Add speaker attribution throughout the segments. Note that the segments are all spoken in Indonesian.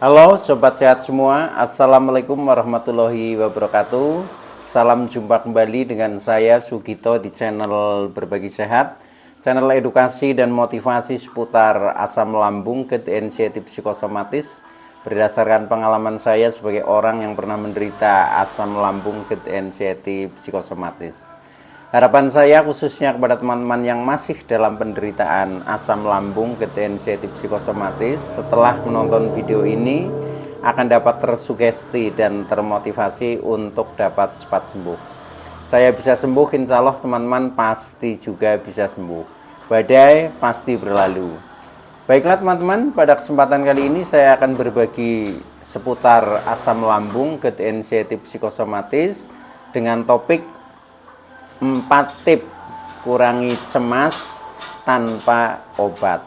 Speaker 1: Halo Sobat Sehat semua, Assalamualaikum warahmatullahi wabarakatuh. Salam jumpa kembali dengan saya Sugito di channel Berbagi Sehat, channel edukasi dan motivasi seputar asam lambung, GERD, anxiety, psikosomatis, berdasarkan pengalaman saya sebagai orang yang pernah menderita asam lambung, GERD, anxiety, psikosomatis. Harapan saya khususnya kepada teman-teman yang masih dalam penderitaan asam lambung, GERD, anxiety, psikosomatis, setelah menonton video ini akan dapat tersugesti dan termotivasi untuk dapat cepat sembuh. Saya bisa sembuh, insya Allah teman-teman pasti juga bisa sembuh. Badai pasti berlalu. Baiklah teman-teman, pada kesempatan kali ini saya akan berbagi seputar asam lambung, GERD, anxiety, psikosomatis dengan topik 4 tip kurangi cemas tanpa obat.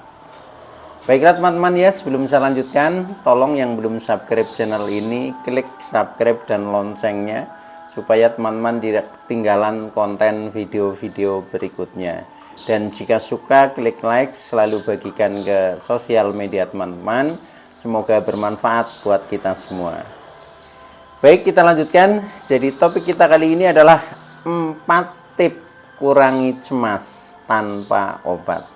Speaker 1: Baiklah teman-teman ya, sebelum saya lanjutkan, tolong yang belum subscribe channel ini, klik subscribe dan loncengnya supaya teman-teman tidak ketinggalan konten video-video berikutnya. Dan jika suka, klik like, selalu bagikan ke sosial media teman-teman. Semoga bermanfaat buat kita semua. Baik, kita lanjutkan. Jadi topik kita kali ini adalah 4 tip kurangi cemas tanpa obat.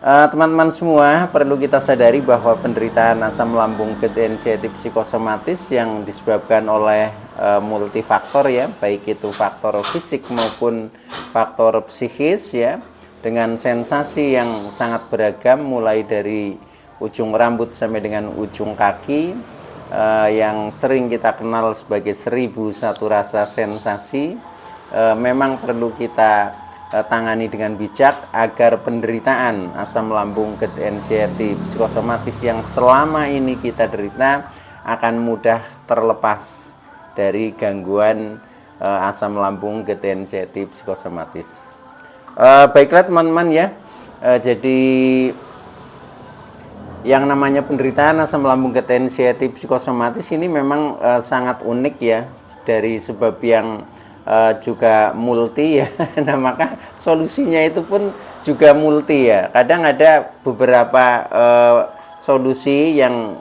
Speaker 1: Teman-teman semua, perlu kita sadari bahwa penderitaan asam lambung, GERD, anxiety, psikosomatis yang disebabkan oleh multifaktor ya, baik itu faktor fisik maupun faktor psikis ya, dengan sensasi yang sangat beragam mulai dari ujung rambut sampai dengan ujung kaki, yang sering kita kenal sebagai 1001 rasa sensasi. Memang perlu kita tangani dengan bijak agar penderitaan asam lambung, GERD, anxiety, psikosomatis yang selama ini kita derita akan mudah terlepas dari gangguan asam lambung, GERD, anxiety, psikosomatis. Baiklah teman-teman ya, jadi yang namanya penderitaan asam lambung, GERD, anxiety, psikosomatis ini memang sangat unik ya, dari sebab yang juga multi ya. Nah, maka solusinya itu pun juga multi ya. Kadang ada beberapa solusi yang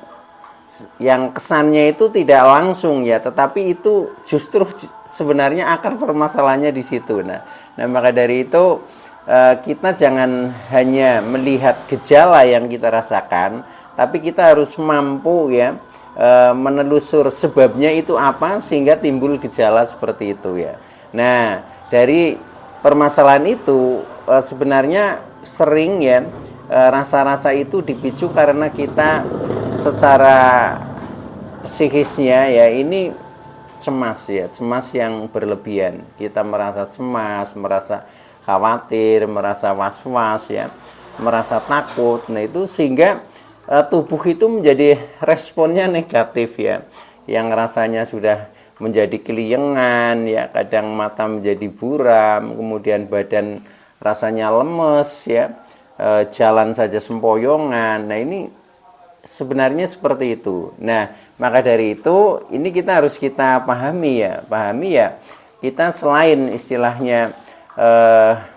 Speaker 1: kesannya itu tidak langsung ya, tetapi itu justru sebenarnya akar permasalahannya di situ. Nah, maka dari itu kita jangan hanya melihat gejala yang kita rasakan, tapi kita harus mampu ya menelusur sebabnya itu apa sehingga timbul gejala seperti itu ya. Nah, dari permasalahan itu sebenarnya sering ya rasa-rasa itu dipicu karena kita secara psikisnya ya ini cemas ya, cemas yang berlebihan. Kita merasa cemas, merasa khawatir, merasa was-was ya, merasa takut. Nah, itu sehingga tubuh itu menjadi responnya negatif ya, yang rasanya sudah menjadi keliengan ya, kadang mata menjadi buram, kemudian badan rasanya lemes ya, jalan saja sempoyongan. Nah, ini sebenarnya seperti itu. Nah, maka dari itu ini kita harus kita pahami ya, kita selain istilahnya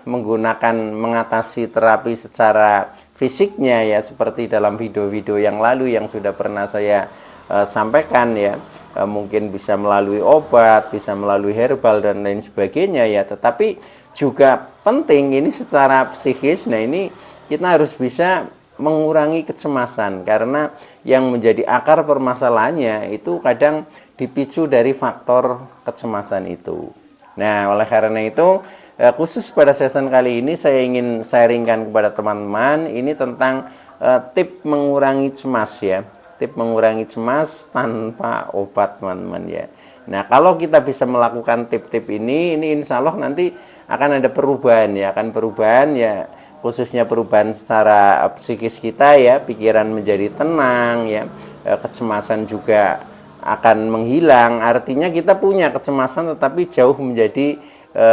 Speaker 1: menggunakan mengatasi terapi secara fisiknya ya, seperti dalam video-video yang lalu yang sudah pernah saya sampaikan ya, mungkin bisa melalui obat, bisa melalui herbal dan lain sebagainya ya, tetapi juga penting ini secara psikis. Nah, ini kita harus bisa mengurangi kecemasan, karena yang menjadi akar permasalahannya itu kadang dipicu dari faktor kecemasan itu. Nah, oleh karena itu khusus pada season kali ini saya ingin sharingkan kepada teman-teman ini tentang tip mengurangi cemas ya, tip mengurangi cemas tanpa obat teman-teman ya. Nah, kalau kita bisa melakukan tip-tip ini insya Allah nanti akan ada perubahan ya, akan perubahan ya, khususnya perubahan secara psikis kita ya, pikiran menjadi tenang ya, kecemasan juga akan menghilang. Artinya kita punya kecemasan tetapi jauh menjadi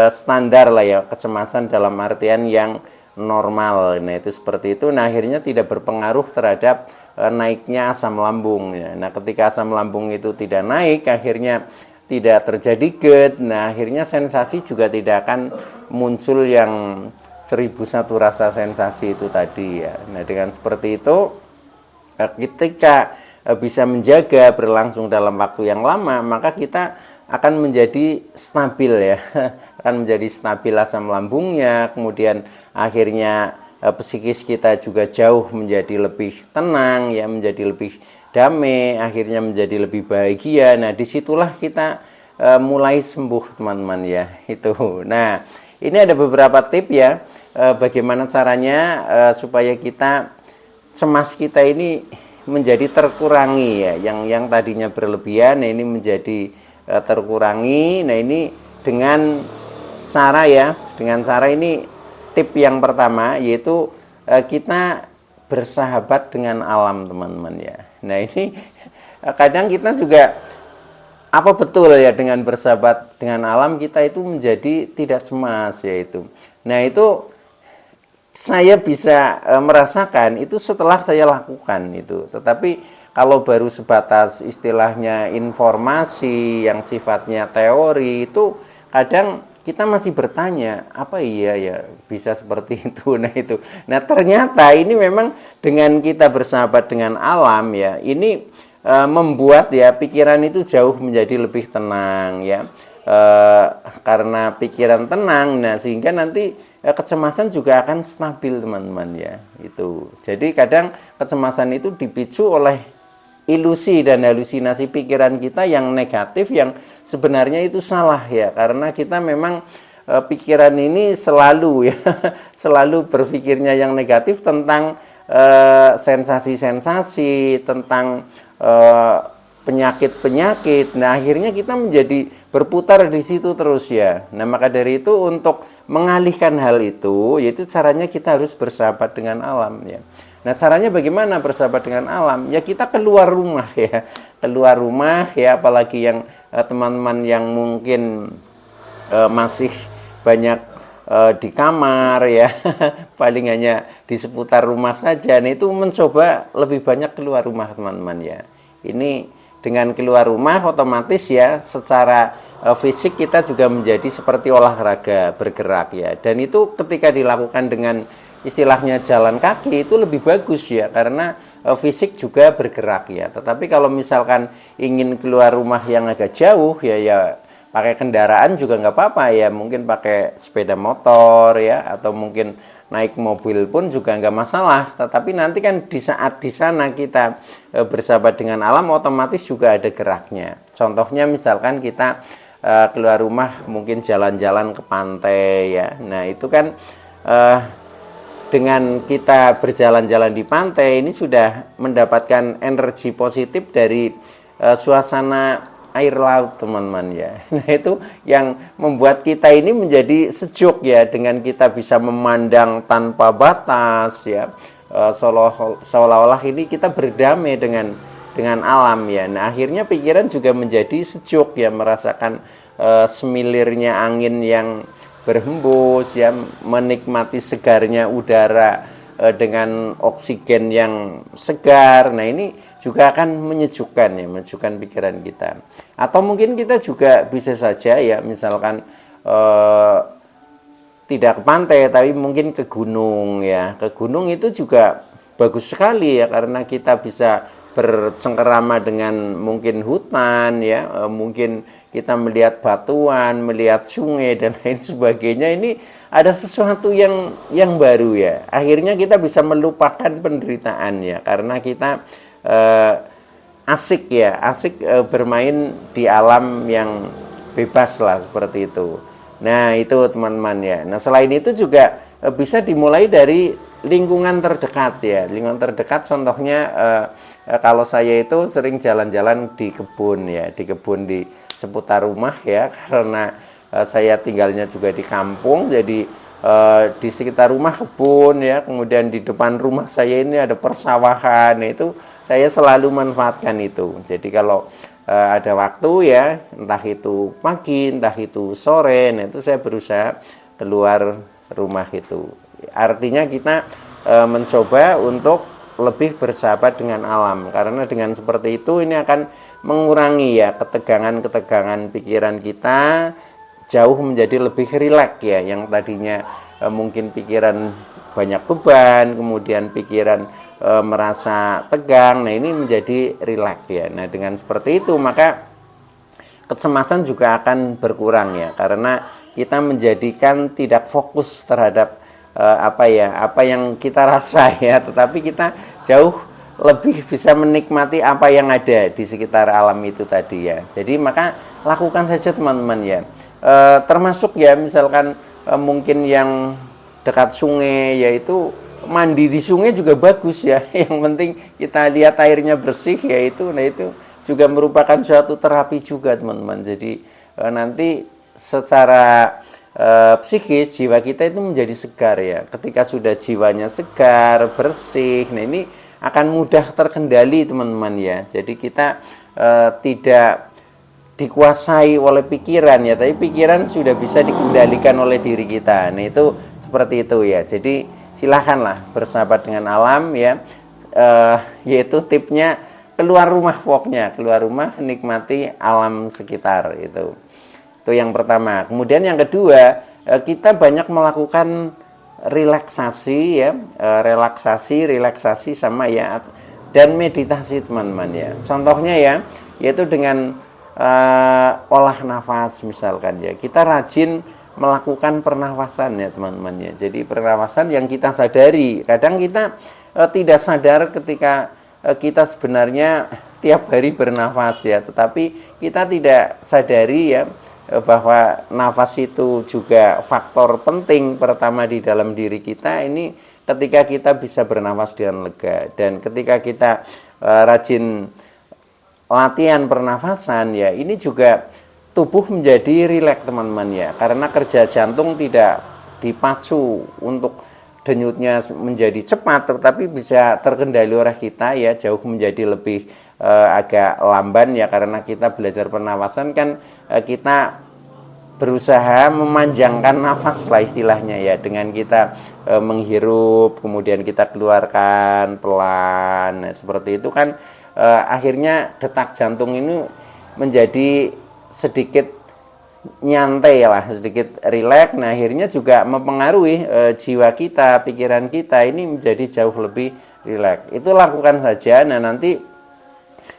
Speaker 1: standar lah ya, kecemasan dalam artian yang normal. Nah, itu seperti itu. Nah, akhirnya tidak berpengaruh terhadap naiknya asam lambung ya. Nah, ketika asam lambung itu tidak naik, akhirnya tidak terjadi GERD. Nah, akhirnya sensasi juga tidak akan muncul yang 1001 rasa sensasi itu tadi ya. Nah, dengan seperti itu ketika bisa menjaga berlangsung dalam waktu yang lama, maka kita akan menjadi stabil ya, akan menjadi stabil asam lambungnya, kemudian akhirnya psikis kita juga jauh menjadi lebih tenang ya, menjadi lebih damai, akhirnya menjadi lebih bahagia. Nah, disitulah kita mulai sembuh teman-teman ya, itu. Nah, ini ada beberapa tips ya, bagaimana caranya supaya kita cemas kita ini menjadi terkurangi ya, yang tadinya berlebihan, nah ini menjadi terkurangi. Nah, ini dengan cara ya, dengan cara ini tip yang pertama yaitu kita bersahabat dengan alam teman-teman ya. Nah, ini kadang kita juga apa betul ya dengan bersahabat dengan alam kita itu menjadi tidak cemas yaitu. Nah, itu saya bisa merasakan itu setelah saya lakukan itu. Tetapi kalau baru sebatas istilahnya informasi yang sifatnya teori, itu kadang kita masih bertanya, apa iya ya bisa seperti itu. Nah, itu. Nah, ternyata ini memang dengan kita bersahabat dengan alam ya, ini membuat ya pikiran itu jauh menjadi lebih tenang ya. Karena pikiran tenang, nah sehingga nanti kecemasan juga akan stabil teman-teman ya, itu. Jadi kadang kecemasan itu dipicu oleh ilusi dan halusinasi pikiran kita yang negatif, yang sebenarnya itu salah ya, karena kita memang pikiran ini selalu ya selalu berpikirnya yang negatif tentang sensasi-sensasi, tentang penyakit-penyakit. Nah, akhirnya kita menjadi berputar di situ terus ya. Nah, maka dari itu untuk mengalihkan hal itu, yaitu caranya kita harus bersahabat dengan alam ya. Nah, caranya bagaimana bersahabat dengan alam? Ya kita keluar rumah ya. Keluar rumah ya, apalagi yang teman-teman yang mungkin masih banyak di kamar ya, paling hanya di seputar rumah saja. Nah, itu mencoba lebih banyak keluar rumah teman-teman ya. Ini dengan keluar rumah otomatis ya secara fisik kita juga menjadi seperti olahraga, bergerak ya. Dan itu ketika dilakukan dengan istilahnya jalan kaki itu lebih bagus ya, karena fisik juga bergerak ya. Tetapi kalau misalkan ingin keluar rumah yang agak jauh ya pakai kendaraan juga nggak apa-apa ya, mungkin pakai sepeda motor ya, atau mungkin naik mobil pun juga nggak masalah. Tetapi nanti kan di saat di sana kita bersahabat dengan alam, otomatis juga ada geraknya. Contohnya misalkan kita keluar rumah mungkin jalan-jalan ke pantai ya. Nah, itu kan dengan kita berjalan-jalan di pantai ini sudah mendapatkan energi positif dari suasana air laut teman-teman ya. Nah, itu yang membuat kita ini menjadi sejuk ya, dengan kita bisa memandang tanpa batas ya, seolah-olah ini kita berdamai dengan alam ya. Nah, akhirnya pikiran juga menjadi sejuk ya, merasakan semilirnya angin yang berhembus ya, menikmati segarnya udara dengan oksigen yang segar. Nah, ini juga akan menyejukkan ya, menyejukkan pikiran kita. Atau mungkin kita juga bisa saja ya, misalkan tidak ke pantai tapi mungkin ke gunung ya. Ke gunung itu juga bagus sekali ya, karena kita bisa bercengkerama dengan mungkin hutan ya, mungkin kita melihat batuan, melihat sungai dan lain sebagainya. Ini ada sesuatu yang baru ya. Akhirnya kita bisa melupakan penderitaan ya, karena kita asik ya, asik bermain di alam yang bebas lah, seperti itu. Nah, itu teman-teman ya. Nah, selain itu juga bisa dimulai dari lingkungan terdekat ya. Lingkungan terdekat contohnya kalau saya itu sering jalan-jalan di kebun ya, di kebun di seputar rumah ya, karena saya tinggalnya juga di kampung. Jadi di sekitar rumah kebun ya, kemudian di depan rumah saya ini ada persawahan. Nah, itu saya selalu manfaatkan itu. Jadi kalau ada waktu ya, entah itu pagi, entah itu sore, nah itu saya berusaha keluar rumah itu. Artinya kita mencoba untuk lebih bersahabat dengan alam, karena dengan seperti itu ini akan mengurangi ya ketegangan-ketegangan pikiran kita, jauh menjadi lebih rileks ya. Yang tadinya mungkin pikiran banyak beban, kemudian pikiran merasa tegang. Nah, ini menjadi rileks ya. Nah, dengan seperti itu maka kecemasan juga akan berkurang ya, karena kita menjadikan tidak fokus terhadap apa yang kita rasa ya, tetapi kita jauh lebih bisa menikmati apa yang ada di sekitar alam itu tadi ya. Jadi maka lakukan saja teman-teman ya. Termasuk ya misalkan mungkin yang dekat sungai, yaitu mandi di sungai juga bagus ya. Yang penting kita lihat airnya bersih yaitu, nah itu juga merupakan suatu terapi juga teman-teman. Jadi nanti secara psikis jiwa kita itu menjadi segar ya. Ketika sudah jiwanya segar, bersih, nah ini akan mudah terkendali teman-teman ya. Jadi kita tidak dikuasai oleh pikiran ya, tapi pikiran sudah bisa dikendalikan oleh diri kita. Nah itu seperti itu ya. Jadi silahkanlah bersahabat dengan alam ya, yaitu tipnya keluar rumah, pokoknya keluar rumah, nikmati alam sekitar itu yang pertama. Kemudian yang kedua, kita banyak melakukan relaksasi ya, relaksasi sama ya, dan meditasi teman-teman ya. Contohnya ya, yaitu dengan olah nafas misalkan ya. Kita rajin melakukan pernafasan ya teman-teman ya. Jadi pernafasan yang kita sadari. Kadang kita tidak sadar ketika kita sebenarnya tiap hari bernafas ya, tetapi kita tidak sadari ya bahwa nafas itu juga faktor penting pertama di dalam diri kita ini ketika kita bisa bernafas dengan lega. Dan ketika kita rajin latihan pernafasan ya, ini juga tubuh menjadi rileks teman-teman ya, karena kerja jantung tidak dipacu untuk denyutnya menjadi cepat, tetapi bisa terkendali oleh kita ya, jauh menjadi lebih agak lamban ya, karena kita belajar pernafasan kan kita berusaha memanjangkan nafas lah istilahnya ya, dengan kita menghirup kemudian kita keluarkan pelan. Nah, seperti itu kan akhirnya detak jantung ini menjadi sedikit nyantai lah, sedikit rileks. Nah, akhirnya juga mempengaruhi jiwa kita, pikiran kita ini menjadi jauh lebih rileks. Itu lakukan saja. Nah, nanti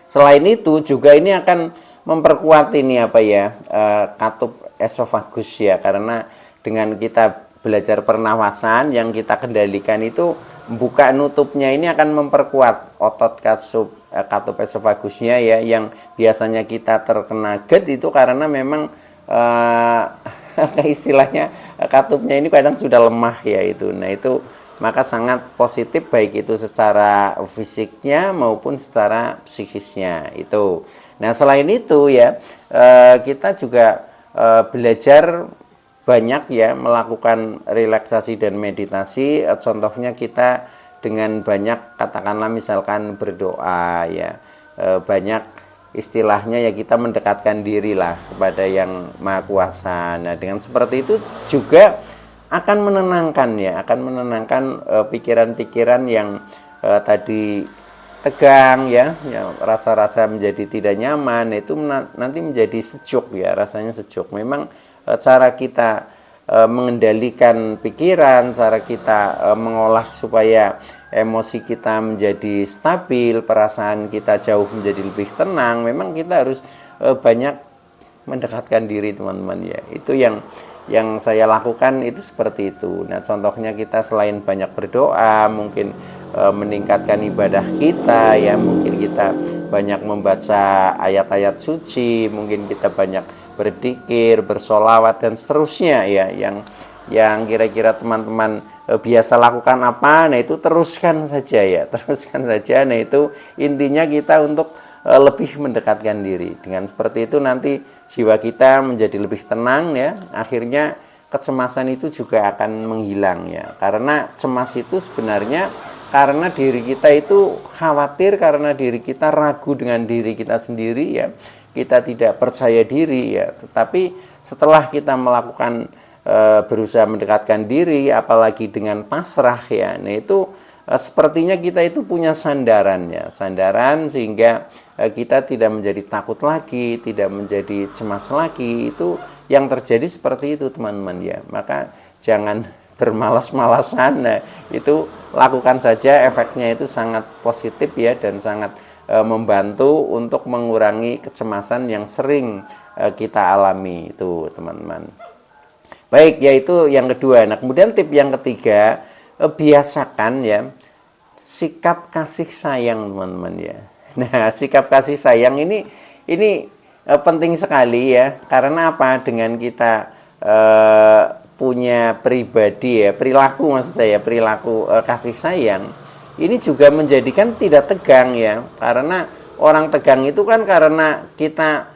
Speaker 1: selain itu juga ini akan memperkuat ini apa ya, katup esofagus ya, karena dengan kita belajar pernafasan yang kita kendalikan itu buka nutupnya ini akan memperkuat otot katup esofagusnya ya, yang biasanya kita terkena GERD itu karena memang istilahnya katupnya ini kadang sudah lemah ya itu. Nah itu maka sangat positif baik itu secara fisiknya maupun secara psikisnya itu. Nah selain itu ya kita juga belajar banyak ya melakukan relaksasi dan meditasi. Contohnya kita dengan banyak katakanlah misalkan berdoa ya, banyak istilahnya ya kita mendekatkan diri lah kepada yang Maha Kuasa. Nah dengan seperti itu juga akan menenangkan ya, akan menenangkan pikiran-pikiran yang tadi tegang ya, rasa-rasa menjadi tidak nyaman, itu nanti menjadi sejuk ya, rasanya sejuk. Memang cara kita mengendalikan pikiran, cara kita mengolah supaya emosi kita menjadi stabil, perasaan kita jauh menjadi lebih tenang, memang kita harus banyak mendekatkan diri teman-teman ya. Itu yang saya lakukan itu seperti itu. Nah contohnya kita selain banyak berdoa, mungkin meningkatkan ibadah kita ya, mungkin kita banyak membaca ayat-ayat suci, mungkin kita banyak berzikir, bersolawat dan seterusnya ya, yang kira-kira teman-teman biasa lakukan apa, nah itu teruskan saja ya, teruskan saja. Nah itu intinya kita untuk lebih mendekatkan diri. Dengan seperti itu nanti jiwa kita menjadi lebih tenang ya, akhirnya kecemasan itu juga akan menghilang ya, karena cemas itu sebenarnya karena diri kita itu khawatir, karena diri kita ragu dengan diri kita sendiri ya, kita tidak percaya diri ya. Tetapi setelah kita melakukan berusaha mendekatkan diri, apalagi dengan pasrah ya, nah itu sepertinya kita itu punya sandaran ya, sandaran sehingga kita tidak menjadi takut lagi, tidak menjadi cemas lagi. Itu yang terjadi seperti itu teman-teman ya. Maka jangan bermalas-malasan. Nah, itu lakukan saja, efeknya itu sangat positif ya, dan sangat membantu untuk mengurangi kecemasan yang sering kita alami itu, teman-teman. Baik, yaitu yang kedua. Nah, kemudian tip yang ketiga, biasakan ya sikap kasih sayang, teman-teman ya. Nah, sikap kasih sayang ini penting sekali ya. Karena apa? Dengan kita punya pribadi ya, perilaku maksudnya ya, perilaku kasih sayang, ini juga menjadikan tidak tegang ya. Karena orang tegang itu kan karena kita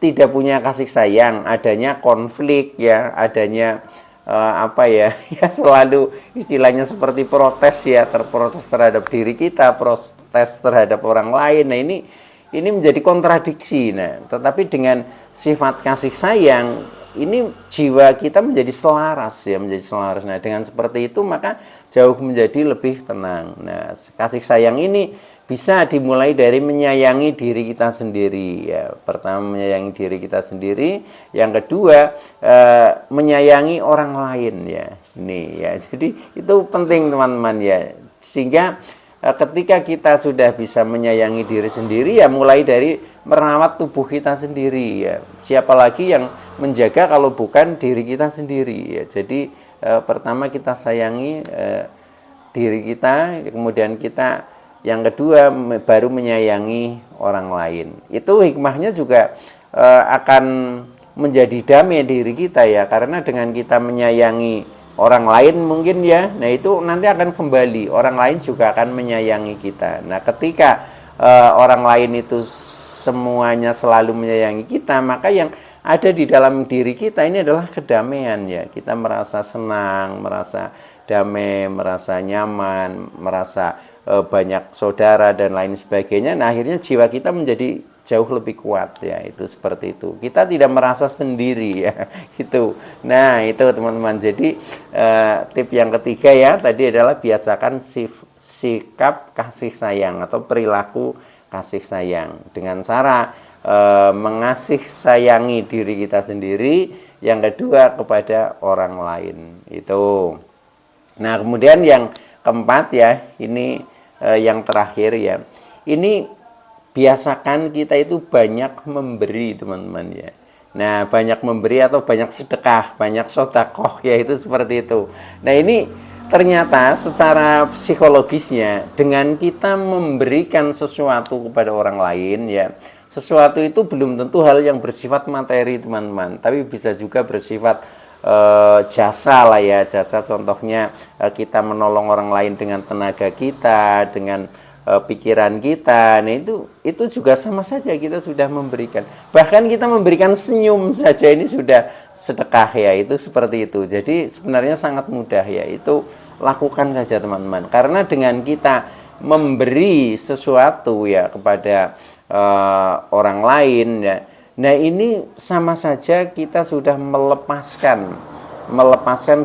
Speaker 1: tidak punya kasih sayang, adanya konflik ya, adanya apa ya, ya selalu istilahnya seperti protes ya, terprotes terhadap diri kita, protes terhadap orang lain. Nah, ini menjadi kontradiksi. Nah, tetapi dengan sifat kasih sayang ini jiwa kita menjadi selaras ya, menjadi selaras. Nah, dengan seperti itu maka jauh menjadi lebih tenang. Nah, kasih sayang ini bisa dimulai dari menyayangi diri kita sendiri ya. Pertama, menyayangi diri kita sendiri, yang kedua menyayangi orang lain ya. Nih ya, jadi itu penting teman-teman ya. Sehingga ketika kita sudah bisa menyayangi diri sendiri ya, mulai dari merawat tubuh kita sendiri ya. Siapa lagi yang menjaga kalau bukan diri kita sendiri ya. Jadi pertama kita sayangi diri kita, kemudian kita yang kedua baru menyayangi orang lain. Itu hikmahnya juga akan menjadi damai diri kita ya, karena dengan kita menyayangi orang lain mungkin ya, nah itu nanti akan kembali, orang lain juga akan menyayangi kita. Nah, ketika orang lain itu semuanya selalu menyayangi kita, maka yang ada di dalam diri kita ini adalah kedamaian ya. Kita merasa senang, merasa damai, merasa nyaman, merasa banyak saudara dan lain sebagainya. Nah, akhirnya jiwa kita menjadi jauh lebih kuat ya, itu seperti itu. Kita tidak merasa sendiri ya, itu. Nah, itu teman-teman. Jadi tip yang ketiga ya tadi adalah biasakan sikap kasih sayang atau perilaku kasih sayang dengan cara mengasih sayangi diri kita sendiri, yang kedua kepada orang lain itu. Nah, kemudian yang keempat ya, ini yang terakhir ya, ini biasakan kita itu banyak memberi teman-teman ya. Nah, banyak memberi atau banyak sedekah, banyak sedekah ya, itu seperti itu. Nah, ini ternyata secara psikologisnya dengan kita memberikan sesuatu kepada orang lain ya, sesuatu itu belum tentu hal yang bersifat materi teman-teman, tapi bisa juga bersifat jasa lah ya, jasa. Contohnya kita menolong orang lain dengan tenaga kita, dengan pikiran kita. Nah, itu juga sama saja kita sudah memberikan. Bahkan kita memberikan senyum saja ini sudah sedekah ya, itu seperti itu. Jadi sebenarnya sangat mudah ya, itu lakukan saja teman-teman. Karena dengan kita memberi sesuatu ya kepada orang lain ya, nah ini sama saja kita sudah melepaskan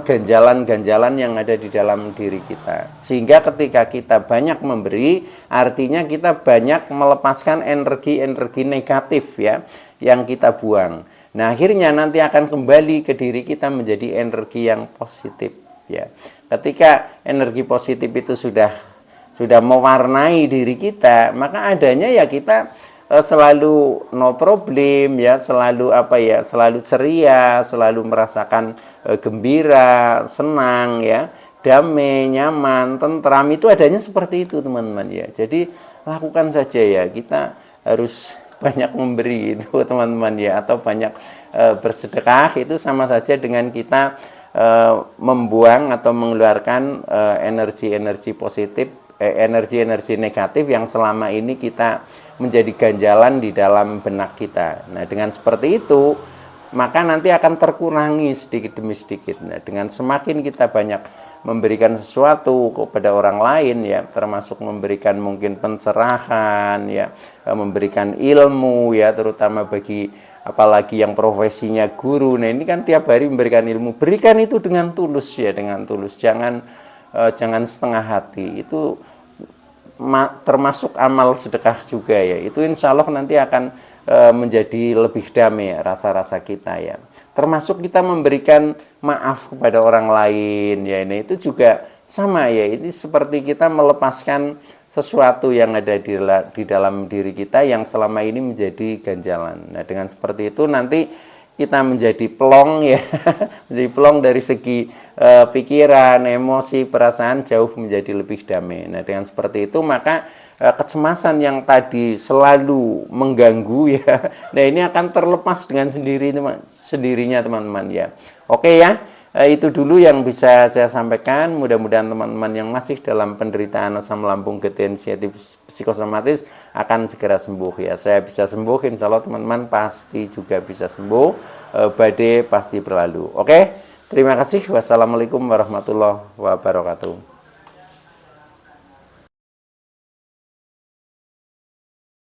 Speaker 1: ganjalan-ganjalan yang ada di dalam diri kita. Sehingga ketika kita banyak memberi, artinya kita banyak melepaskan energi-energi negatif ya yang kita buang. Nah, akhirnya nanti akan kembali ke diri kita menjadi energi yang positif ya. Ketika energi positif itu sudah mewarnai diri kita, maka adanya ya kita selalu no problem ya, selalu apa ya, selalu ceria, selalu merasakan gembira, senang ya, damai, nyaman, tentram. Itu adanya seperti itu teman-teman ya. Jadi lakukan saja ya, kita harus banyak memberi itu teman-teman ya, atau banyak bersedekah. Itu sama saja dengan kita membuang atau mengeluarkan energi-energi positif, energi-energi negatif yang selama ini kita menjadi ganjalan di dalam benak kita. Nah, dengan seperti itu maka nanti akan terkurangi sedikit demi sedikit. Nah, dengan semakin kita banyak memberikan sesuatu kepada orang lain ya, termasuk memberikan mungkin pencerahan ya, memberikan ilmu ya, terutama bagi apalagi yang profesinya guru. Nah, ini kan tiap hari memberikan ilmu. Berikan itu dengan tulus ya, dengan tulus. Jangan setengah hati. Itu termasuk amal sedekah juga ya. Itu insya Allah nanti akan menjadi lebih damai rasa-rasa kita ya. Termasuk kita memberikan maaf kepada orang lain ya, ini itu juga sama ya. Ini seperti kita melepaskan sesuatu yang ada di dalam diri kita yang selama ini menjadi ganjalan. Nah, dengan seperti itu nanti kita menjadi plong ya, menjadi plong dari segi pikiran, emosi, perasaan jauh menjadi lebih damai. Nah, dengan seperti itu maka kecemasan yang tadi selalu mengganggu ya, nah ini akan terlepas dengan sendirinya teman-teman ya. Oke ya. Itu dulu yang bisa saya sampaikan. Mudah-mudahan teman-teman yang masih dalam penderitaan asam lambung degeneratif psikosomatis akan segera sembuh ya. Saya bisa sembuh, insya Allah teman-teman pasti juga bisa sembuh. Badai pasti berlalu. Oke, terima kasih. Wassalamualaikum warahmatullahi wabarakatuh.